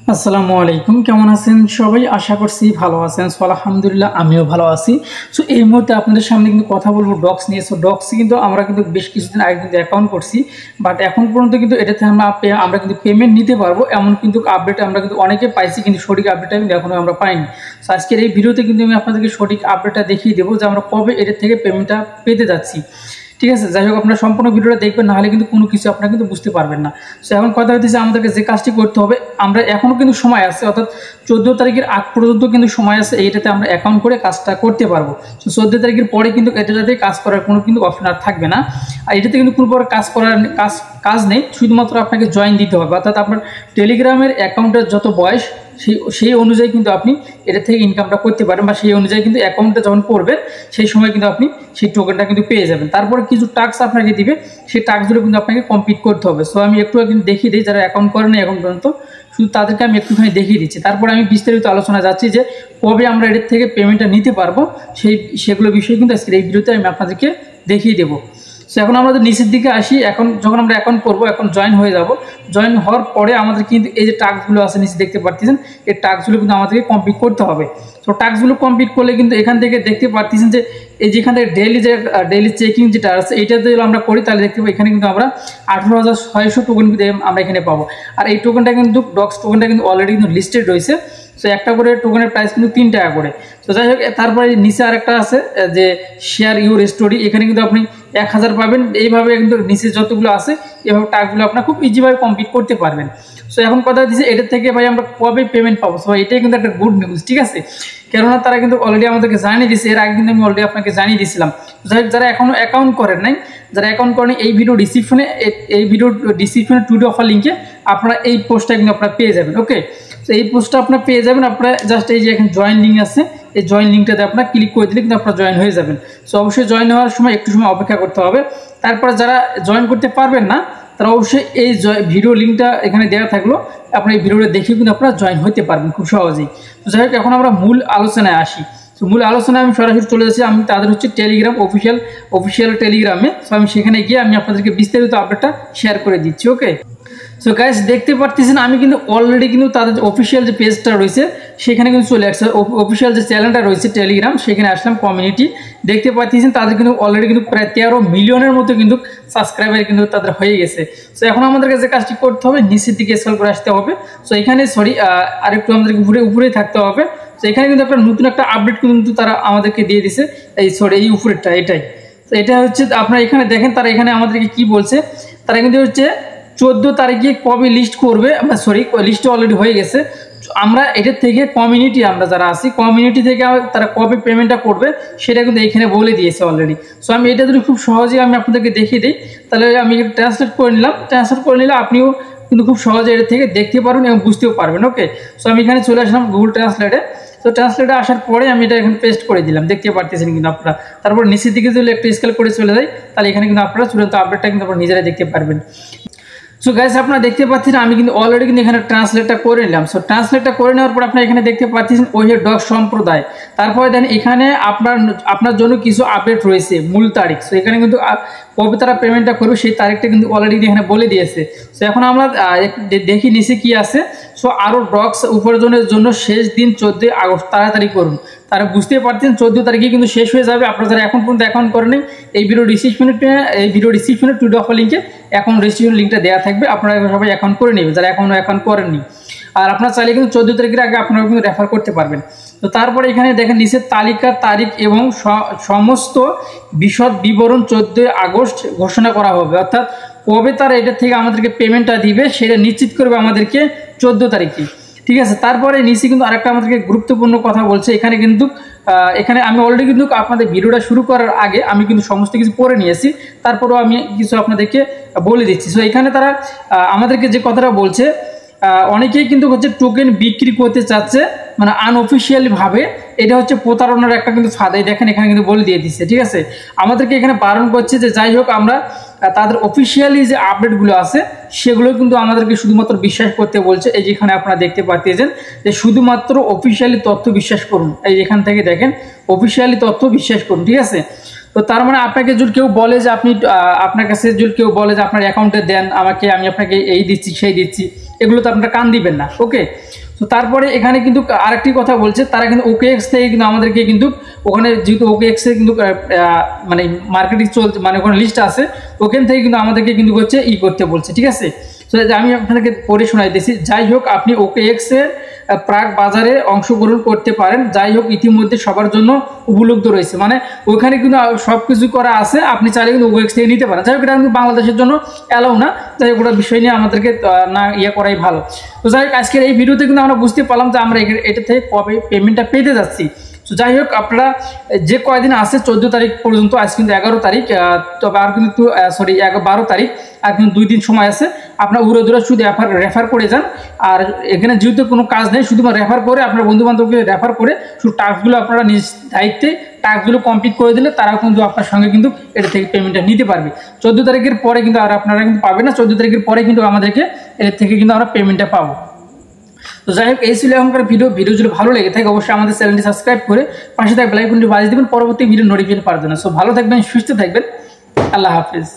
আসসালামু আলাইকুম, কেমন আছেন সবাই? আশা করছি ভালো আছেন। সো আলহামদুলিল্লাহ আমিও ভালো আছি। সো এই মুহূর্তে আপনাদের সামনে কিন্তু কথা বলবো ডক্স নিয়ে। সো ডক্সে কিন্তু আমরা কিন্তু বেশ কিছুদিন আগে কিন্তু অ্যাকাউন্ট করছি, বাট এখন পর্যন্ত কিন্তু এটাতে আমরা কিন্তু পেমেন্ট নিতে পারবো এমন কিন্তু আপডেট আমরা কিন্তু অনেকে পাইছি, কিন্তু সঠিক আপডেটটা কিন্তু এখনও আমরা পাইনি। সো আজকের এই ভিডিওতে কিন্তু আমি আপনাদেরকে সঠিক আপডেটটা দেখিয়ে দেবো যে আমরা কবে এটার থেকে পেমেন্টটা পেতে যাচ্ছি। ঠিক আছে, যাই হোক আপনারা সম্পূর্ণ ভিডিওটা দেখবেন, নাহলে কিন্তু কোনো কিছু আপনারা কিন্তু বুঝতে পারবেন না। সো এখন কথা হচ্ছে আমাদেরকে যে কাজটি করতে হবে, আমরা এখনও কিন্তু সময় আছে, অর্থাৎ 14 তারিখের আগ পর্যন্ত কিন্তু সময় আছে এইটাতে আমরা অ্যাকাউন্ট করে কাজটা করতে পারবো। সো 14 তারিখের পরে কিন্তু এটাতে কাজ করার কোনো কিন্তু অপশন আর থাকবে না। আর এটাতে কিন্তু কোনো প্রকার কাজ নেই, শুধুমাত্র আপনাকে জয়েন দিতে হবে। অর্থাৎ আপনার টেলিগ্রামের অ্যাকাউন্টের যত বয়স সেই অনুযায়ী কিন্তু আপনি এটা থেকে ইনকামটা করতে পারেন, বা সেই অনুযায়ী কিন্তু অ্যাকাউন্টটা যখন করবেন সেই সময় কিন্তু আপনি সেই টোকেনটা কিন্তু পেয়ে যাবেন। তারপরে কিছু টাস্ক আপনাকে দিবে, সেই টাস্কগুলো কিন্তু আপনাকে কমপ্লিট করতে হবে। সো আমি একটু কিন্তু দেখিয়ে দিই, যারা অ্যাকাউন্ট করেন এখন পর্যন্ত শুধু তাদেরকে আমি একটুখানি দেখিয়ে দিচ্ছি। তারপরে আমি বিস্তারিত আলোচনা যাচ্ছি যে কবে আমরা এটার থেকে পেমেন্টটা নিতে পারবো, সেগুলো বিষয়ে কিন্তু আজকের এই ভিডিওতে আমি আপনাদেরকে দেখিয়ে দেবো। সো এখন আমাদের নিচের দিকে আসি। এখন যখন আমরা অ্যাকাউন্ট করবো, এখন জয়েন হয়ে যাব, জয়েন হওয়ার পরে আমাদের কিন্তু এই যে টাস্কগুলো আছে নিচে দেখতে পাচ্ছেন, এই টাস্কগুলো কিন্তু আমাদেরকে কমপ্লিট করতে হবে। সো টাস্কগুলো কমপ্লিট করলে কিন্তু এখান থেকে দেখতে পাচ্ছেন যে এই যেখান থেকে ডেইলি চেকিং যেটা আছে, এইটাতে যদি আমরা করি তাহলে দেখতে পাই এখানে কিন্তু আমরা 18,600 টোকেন কিন্তু আমরা এখানে পাবো। আর এই টোকেনটা কিন্তু ডক্স টোকেনটা কিন্তু অলরেডি কিন্তু লিস্টেড রয়েছে। সো একটা করে টোকেনের প্রাইস কিন্তু 3 টাকা করে। তো যাই হোক, তারপরে নিচে আরেকটা আছে যে শেয়ার ইউর স্টোরি, এখানে কিন্তু আপনি 1000 পাবেন। এইভাবে কিন্তু নিচে যতগুলো আছে এভাবে টাস্কগুলো আপনার খুব ইজিভাবে কমপ্লিট করতে পারবেন। সো এখন কথা হচ্ছে এটার থেকে ভাই আমরা কবে পেমেন্ট পাবো। সো এটাই কিন্তু একটা গুড নিউজ, ঠিক আছে, কেননা তারা কিন্তু অলরেডি আমাদেরকে জানিয়ে দিয়েছে। এর আগে কিন্তু আমি অলরেডি আপনাকে জানিয়ে দিয়েছিলাম। যাই হোক, যারা এখনও অ্যাকাউন্ট করেন নাই, যারা অ্যাকাউন্ট করেন, এই ভিডিও ডিসক্রিপশনে টুডে অফার লিঙ্কে আপনারা এই পোস্টটা কিন্তু আপনারা পেয়ে যাবেন। ওকে, তো এই পোস্টটা আপনারা পেয়ে যাবেন। আপনারা জাস্ট এই যে এখানে জয়েন লিঙ্ক আছে, এই জয়েন লিঙ্কটাতে আপনারা ক্লিক করে দিলে কিন্তু আপনারা জয়েন হয়ে যাবেন। সো অবশ্যই জয়েন হওয়ার সময় একটু সময় অপেক্ষা করতে হবে। তারপরে যারা জয়েন করতে পারবেন না, তারা অবশ্যই এই ভিডিও লিঙ্কটা এখানে দেওয়া থাকলো, আপনার এই ভিডিওটা দেখেও কিন্তু আপনারা জয়েন হতে পারবেন খুব সহজেই। তো যাই হোক, এখন আমরা মূল আলোচনায় আসি। তো মূল আলোচনায় আমি সরাসরি চলে যাচ্ছি। আমি তাদের হচ্ছে টেলিগ্রাম অফিসিয়াল টেলিগ্রামে। সো আমি সেখানে গিয়ে আমি আপনাদেরকে বিস্তারিত আপডেটটা শেয়ার করে দিচ্ছি। ওকে, সো গাইস দেখতে পারতেছেন আমি কিন্তু অলরেডি কিন্তু তাদের অফিসিয়াল যে পেজটা রয়েছে সেখানে কিন্তু চলে আসছে। অফিসিয়াল যে চ্যানেলটা রয়েছে টেলিগ্রাম, সেখানে আসলাম, কমিউনিটি দেখতে পাচ্ছেন তাদের কিন্তু অলরেডি কিন্তু প্রায় 13 মিলিয়নের মতো কিন্তু সাবস্ক্রাইবার কিন্তু তাদের হয়ে গেছে। সো এখন আমাদের কাছে কাজটি করতে হবে, নিচের দিকে স্ক্রল করে আসতে হবে। সো এখানে আরেকটু আমাদেরকে উপরেই থাকতে হবে। তো এখানে কিন্তু একটা নতুন একটা আপডেট কিন্তু তারা আমাদেরকে দিয়ে দিছে, এই উপরেরটা এটাই। তো এটা হচ্ছে আপনারা এখানে দেখেন, তারা এখানে আমাদেরকে কি বলছে, তারা কিন্তু হচ্ছে 14 তারিখে কবে লিস্ট করবে, লিস্টে অলরেডি হয়ে গেছে। আমরা এটার থেকে আমরা যারা আছি কমিউনিটি থেকে তারা কবে পেমেন্টটা করবে সেটা কিন্তু এখানে বলে দিয়েছে অলরেডি। সো আমি এটা যদি খুব সহজেই আমি আপনাদেরকে দেখিয়ে দিই, তাহলে আমি ট্রান্সলেট করে নিলে আপনিও কিন্তু খুব সহজে এটা থেকে দেখতে পারবেন এবং বুঝতেও পারবেন। ওকে, সো আমি এখানে চলে আসলাম গুগল ট্রান্সলেটে। তো ট্রান্সলেটে আসার পরে আমি এটা এখানে পেস্ট করে দিলাম, দেখতে পারতেছেন কিন্তু আপনারা। তারপর নিচের দিকে যদি একটু স্কেল করে চলে যায়, তাহলে এখানে কিন্তু আপনারা চূড়ান্ত আপডেটটা কিন্তু আপনারা নিজেরাই দেখতে পারবেন। সো গাইস আপনারা দেখতে পাচ্ছেন আমি কিন্তু অলরেডি কিন্তু এখানে ট্রান্সলেটটা করে নিলাম। সো ট্রান্সলেটটা করে নেওয়ার পর আপনারা এখানে দেখতে পাচ্ছেন ওহে ডগ সম্প্রদায়। তারপরে দেন এখানে আপনার জন্য কিছু আপডেট রয়েছে, মূল তারিখ। সো এখানে কিন্তু কবে তারা পেমেন্টটা করবে সেই তারিখটা কিন্তু অলরেডি এখানে বলে দিয়েছে। সো এখন আমরা দেখি নিচে কি আছে। সো আরও ডগস উপার্জনের জন্য শেষ দিন 14 আগস্ট, তাড়াতাড়ি করুন। তারা বুঝতে পারছেন 14 তারিখে কিন্তু শেষ হয়ে যাবে। আপনারা যারা এখন পর্যন্ত অ্যাকাউন্ট করেন, এই ভিডিও ডিসক্রিপশনে টুডে অফার লিঙ্কে অ্যাকাউন্ট রেজিস্ট্রেশন লিঙ্কটা দেওয়া থাকবে, আপনারা সবাই অ্যাকাউন্ট করে নেবেন যারা এখনও অ্যাকাউন্ট করেননি। আর আপনারা চাইলে কিন্তু 14 তারিখের আগে আপনারা কিন্তু রেফার করতে পারবেন। তো তারপরে এখানে দেখেন নিচের তালিকা, তারিখ এবং সমস্ত বিশদ বিবরণ 14 আগস্ট ঘোষণা করা হবে। অর্থাৎ কবে তারা এটা থেকে আমাদেরকে পেমেন্টটা দিবে সেটা নিশ্চিত করবে আমাদেরকে 14 তারিখে। ঠিক আছে, তারপরে নিচে কিন্তু আরেকটা আমাদেরকে গুরুত্বপূর্ণ কথা বলছে। এখানে আমি অলরেডি কিন্তু আপনাদের ভিডিওটা শুরু করার আগে আমি কিন্তু সমস্ত কিছু পড়ে নিয়েছি, তারপরেও আমি কিছু আপনাদেরকে বলে দিচ্ছি। সো এখানে তারা আমাদেরকে যে কথাটা বলছে, অনেকেই কিন্তু হচ্ছে টোকেন বিক্রি করতে চাচ্ছে, মানে আনঅফিসিয়ালিভাবে। এটা হচ্ছে প্রতারণার একটা কিন্তু ফাঁদাই, দেখেন এখানে কিন্তু বলে দিয়ে দিচ্ছে। ঠিক আছে, আমাদেরকে এখানে বারণ করছে যে যাই হোক আমরা তাদের অফিসিয়ালি যে আপডেটগুলো আছে সেগুলো কিন্তু আমাদেরকে শুধুমাত্র বিশ্বাস করতে বলছে। এই যেখানে আপনারা দেখতে পাচ্ছেন যে শুধুমাত্র অফিসিয়ালি তথ্য বিশ্বাস করুন, এই যেখান থেকে দেখেন অফিসিয়ালি তথ্য বিশ্বাস করুন। ঠিক আছে, তো তার মানে আপনাকে যদি কেউ বলে যে আপনি আপনার কাছে যদি কেউ বলে যে আপনার অ্যাকাউন্টে দেন আমাকে, আমি আপনাকে এই দিচ্ছি সেই দিচ্ছি, এগুলো তো আপনারা কান দিবেন না। ওকে, তো তারপরে এখানে কিন্তু আরেকটি কথা বলছে, তারা কিন্তু OKX থেকে কিন্তু আমাদেরকে কিন্তু ওখানে যেহেতু OKX এর কিন্তু মানে মার্কেটিং চলছে, মানে ওখানে লিস্ট আছে, ওখান থেকে কিন্তু আমাদেরকে কিন্তু হচ্ছে করতে বলছে। ঠিক আছে, তো আমি আপনাদেরকে পড়ে শোনাইতেছি। যাই হোক, আপনি OKX এর প্রাক বাজারে অংশগ্রহণ করতে পারেন, যাই হোক ইতিমধ্যে সবার জন্য উপলব্ধ রয়েছে। মানে ওইখানে কিন্তু সব কিছু করা আছে, আপনি চাইলে কিন্তু OKX থেকে নিতে পারেন। যাই হোক, এটা কিন্তু বাংলাদেশের জন্য অ্যালাউ না, যাই হোক ওটা বিষয় নিয়ে আমাদেরকে না করাই ভালো। তো যাই হোক, আজকের এই ভিডিওতে কিন্তু আমরা বুঝতে পারলাম যে আমরা এটা থেকে কবে পেমেন্টটা পেতে যাচ্ছি। তো যাই হোক, আপনারা যে কয়দিন আছে 14 তারিখ পর্যন্ত, আজ কিন্তু 11 তারিখ, তবে আর কিন্তু 12 তারিখ, আর কিন্তু 2 দিন সময় আছে। আপনার উড়ে দূরে শুধু রেফার করে যান। আর এখানে যেহেতু কোনো কাজ নেই, শুধুমাত্র রেফার করে আপনার বন্ধুবান্ধবকে রেফার করে শুধু টাস্কগুলো আপনারা নিজ দায়িত্বে টাস্কগুলো কমপ্লিট করে দিলে তারাও কিন্তু আপনার সঙ্গে কিন্তু এটা থেকে পেমেন্টটা নিতে পারবে। 14 তারিখের পরে কিন্তু আর আপনারা কিন্তু পাবেন না, 14 তারিখের পরে কিন্তু আমাদেরকে এর থেকে কিন্তু আমরা পেমেন্টটা পাবো। তো যাই হোক, এই ছিল এখনকার ভিডিও যদি ভালো লেগে থাকে অবশ্যই আমাদের চ্যানেলটি সাবস্ক্রাইব করে পাশে থাকা বেল আইকনটি বাজিয়ে দেবেন পরবর্তী ভিডিও নোটিফিকেশন পাওয়ার জন্য। সো ভালো থাকবেন, সুস্থ থাকবেন, আল্লাহ হাফেজ।